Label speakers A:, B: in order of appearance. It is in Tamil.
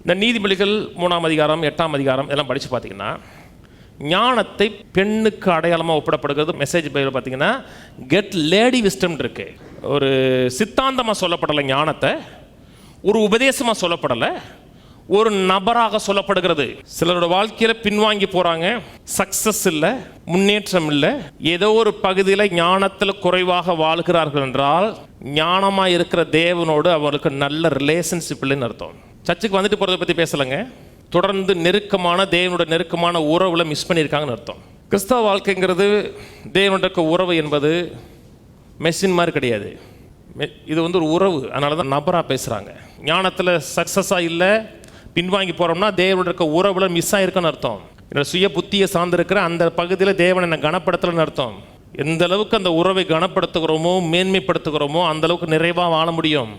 A: இந்த நீதிமொழிகள் 3ஆம் அதிகாரம் 8ஆம் அதிகாரம் இதெல்லாம் படித்து பார்த்தீங்கன்னா ஞானத்தை பெண்ணுக்கு அடையாளமாக ஒப்பிடப்படுகிறது. மெசேஜ் பைபிள் பார்த்தீங்கன்னா கெட் லேடி விஸ்டம் இருக்கு. ஒரு சித்தாந்தமாக சொல்லப்படலை, ஞானத்தை ஒரு உபதேசமாக சொல்லப்படலை, ஒரு நபராக சொல்லப்படுகிறது. சிலரோட வாழ்க்கையில் பின்வாங்கி போகிறாங்க, சக்ஸஸ் இல்லை, முன்னேற்றம் இல்லை, ஏதோ ஒரு பகுதியில் ஞானத்தில் குறைவாக வாழ்கிறார்கள் என்றால் ஞானமாக இருக்கிற தேவனோடு அவர்களுக்கு நல்ல ரிலேஷன்ஷிப் இல்லைன்னு அர்த்தம். சர்ச்சுக்கு வந்துட்டு போகிறத பற்றி பேசலைங்க, தொடர்ந்து நெருக்கமான தேவனோட நெருக்கமான உறவுல மிஸ் பண்ணியிருக்காங்கன்னு அர்த்தம். கிறிஸ்தவ வாழ்க்கைங்கிறது தேவனோட உறவு என்பது மெஷின் மாதிரி கிடையாது. இது ஒரு உறவு. அதனால தான் நபராக பேசுகிறாங்க. ஞானத்தில் சக்ஸஸாக இல்லை, பின்வாங்கி போகிறோம்னா தேவனோட உறவுல மிஸ் ஆகிருக்குன்னு அர்த்தம். என்னோட சுய புத்தியை சார்ந்திருக்கிற அந்த பகுதியில் தேவனை என்னை கனப்படுத்தலைன்னு அர்த்தம். எந்த அளவுக்கு அந்த உறவை கனப்படுத்துகிறோமோ மேன்மைப்படுத்துகிறோமோ அந்த அளவுக்கு நிறைவாக வாழ முடியும்.